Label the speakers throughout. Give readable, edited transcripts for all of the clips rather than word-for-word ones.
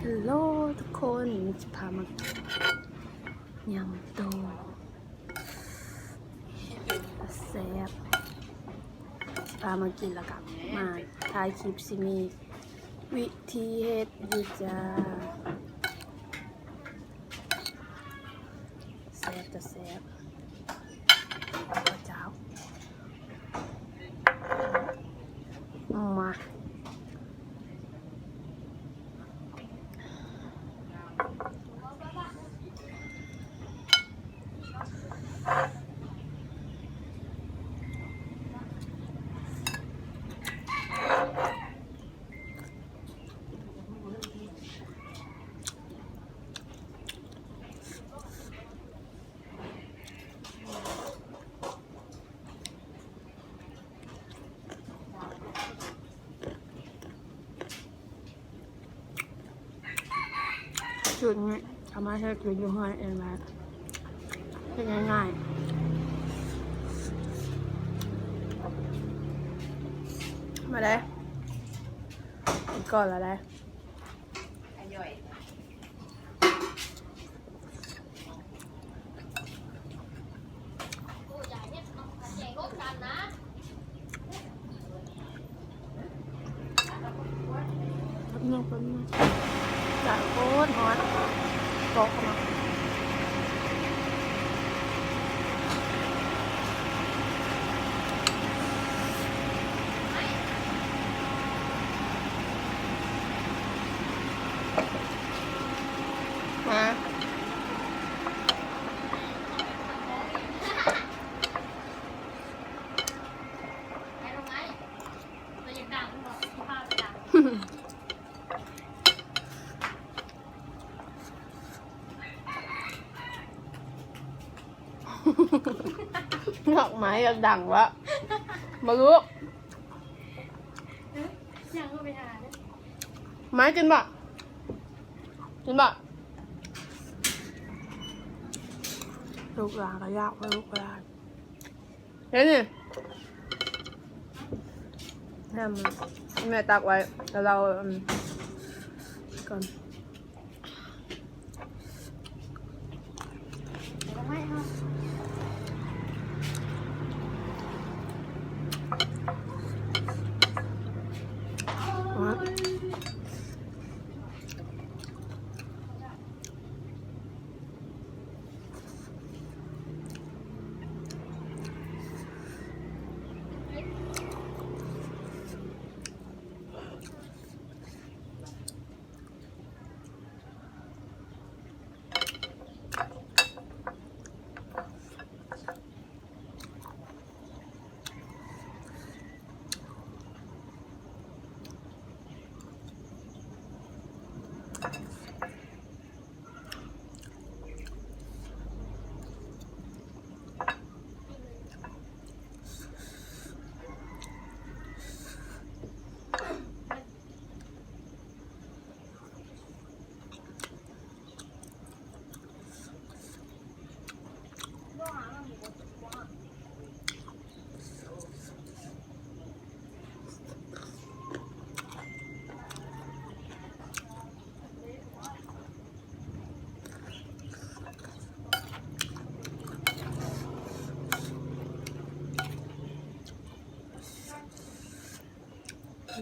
Speaker 1: ฮัลโหลทุกคนจะพามายำโตแซ่บจะพามากินแล้วกับมาถ่ายคลิปสิมีวิธีเฮ็ดอยู่จ้าแซ่บจะแซ่บข้าวเจ้ามาจุดนี้ทำมาให้กินอยู่ห้อยเองนะเป็นง่ายๆมาได้กินก่อนแล้วได้เป็นจากโคตรฮอตตกมาดอกไม้อยากดังวะมาลูกยังก็ไปหาไม้กินบ่กินบ่ลูกหลานก็ยากไปลูกหลานเห็นนี่แม่ตักไว้แล้วเราก่อน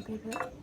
Speaker 1: เพื่อน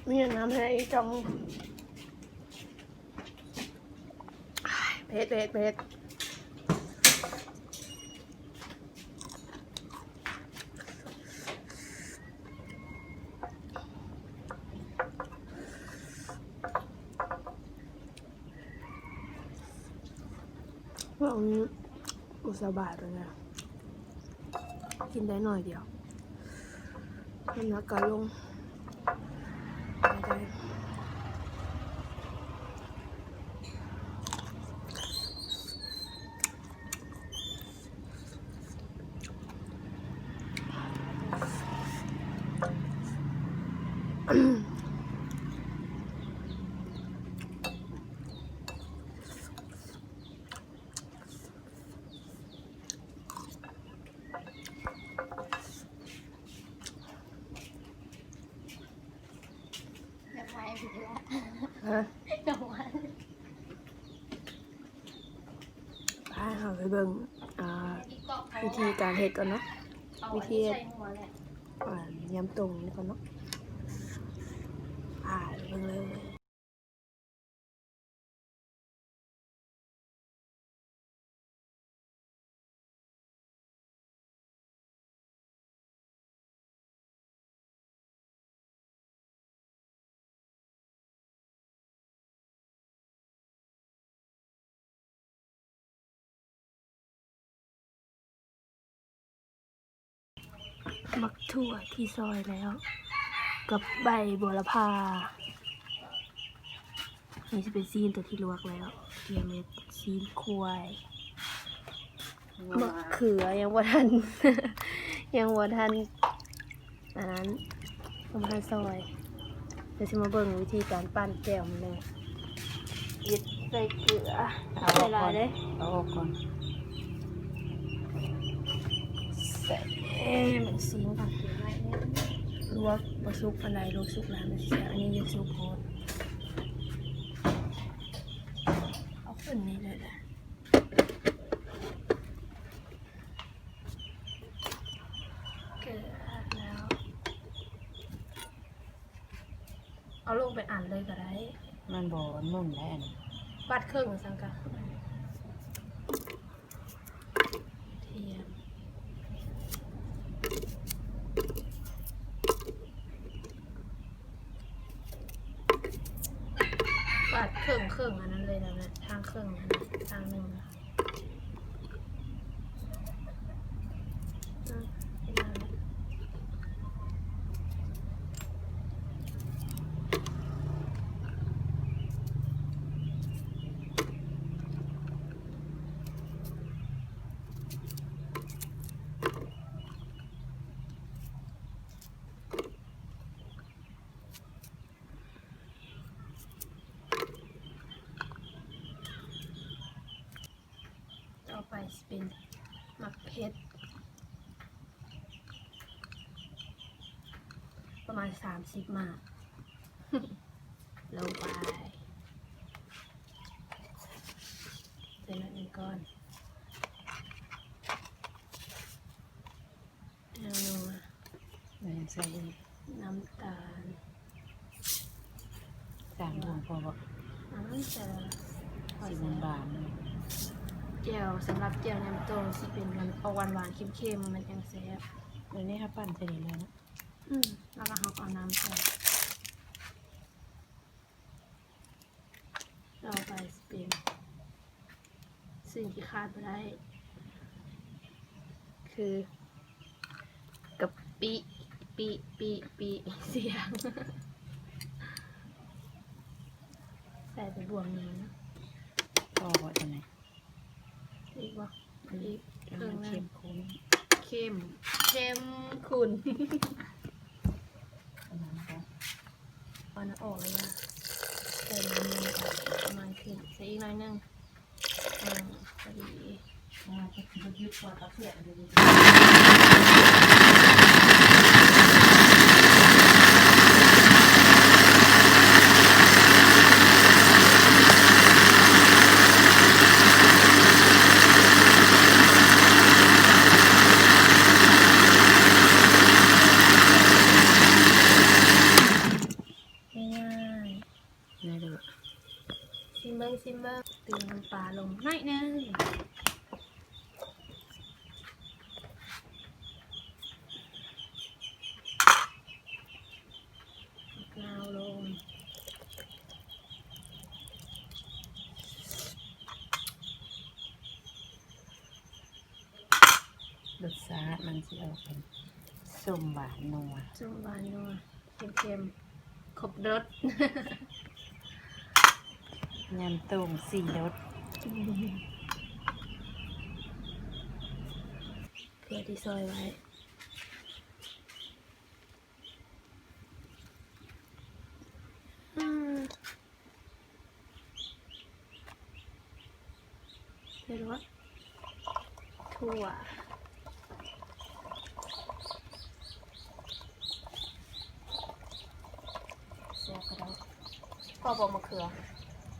Speaker 1: มีน้ำให้จังเผ็ดเผ็ดเผ็ดว่าอันนี้อุตสาบาทเลยนะกินได้หน่อยเดียวน้ำหนักก็ลงได้ฮะเอาไปเบิ่งวิธีการเฮ็ดก่อนเนาะวิธียำตรงนี่ก่อนเนาะไปเบิ่งเลยมักถั่วที่ซอยแล้วกับใบบัวละพานี่จะเป็นซีนตัวที่ลวกแล้วเตรียมเม็ดซีนควายมะเขือยังว่าทัน ยังว่าทันอันนั้นยังว่าทันซอยเดี๋ยวจะมาเบิ่งวิธีการปั้นแจ่วมันเลยยึดใส่เกลือใส่ลายเลย
Speaker 2: เอาออกก่อน
Speaker 1: ใส่มันซีนก่อนลวกบะซุกอะไรลวกซุกแล้วมันเสียอันนี้ยังซุกโคตรเอาขึ้นนี่เลยนะเกลือแล้วเอาลงไปอ่านเลยก็ได้
Speaker 2: มันบ่นุ่มแล้ว
Speaker 1: ปัดเครื่องสังกัดเทียมปัดเครื่องอันนั้นเลยนะทางเครื่องอันนั้นทางหนึ่งนะต่อไปเป็นหมักเผ็ดประมาณ30หมาก ลงไปใส่น้ำอีกก้อน
Speaker 2: ใส่
Speaker 1: น้ำตาล
Speaker 2: 3 ดวงพอบ่
Speaker 1: ใส่
Speaker 2: 10 บาท
Speaker 1: แจ่วสำหรับแจ่วน้ำต้มสิเป็นมันเอาหวานๆเค็มๆมันยังแซ่บ
Speaker 2: เดี๋ยวนี้ครับปั้นใส่นี่เลยนะ
Speaker 1: แล้วก็เอาน้ำใส่เราไปสเปนสิ่งที่ขาดไม่ได้คือกะปิปีเสียงใส่ไปบวงหนึ่งนะ
Speaker 2: พอบ่จังได๋
Speaker 1: อีกว่าอีก
Speaker 2: เพิ่มเข้มข้น
Speaker 1: เข้มขุ่นเอาน้ำออกเลยนะใส่ลงมือประมาณขึ้นใส่อีกหน่อยนึงพอดี
Speaker 2: จะยึดตัวตะเกียบเลย
Speaker 1: น บิ่งซิมเบิ่งเติมน้ำปลาลงหน่อยนึงนาวลง
Speaker 2: รสชาติมันสิออกเป็นส้มหวานนัว
Speaker 1: ส้มหวานนัวเค็มๆครบรส
Speaker 2: ยำต้มสี่รส
Speaker 1: เกลือที่ซอยไว้เรียกว่าถั่วเสียก็ได้ก็บอกมะเขือ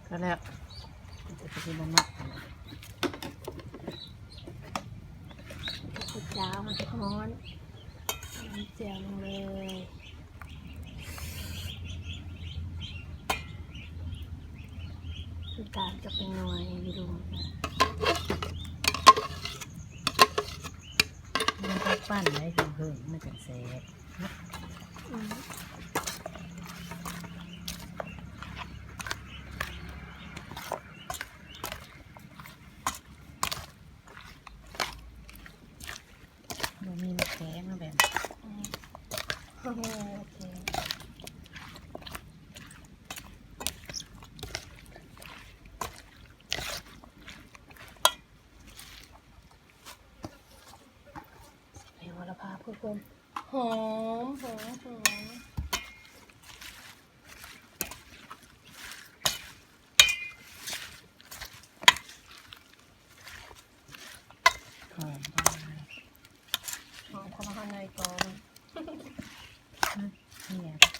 Speaker 2: ก็แล้วมันจะเป็นมันมัก
Speaker 1: ขุดจ้ามันร้อนน้ำเจียวลงเลยคือการจะเป็นหน่วยอยู่ดูนะ
Speaker 2: มันก็ปั้นไว้เพิ่งๆมันจะแซ่บ
Speaker 1: อืม
Speaker 2: มันมีมะแขงมาแบบ
Speaker 1: โอ้โหโอเคใส่วรภาเพื่อนหอมหอมหอม
Speaker 2: หอมได้
Speaker 1: หอมเข้ามาข้างในก่อน
Speaker 2: เนี่ย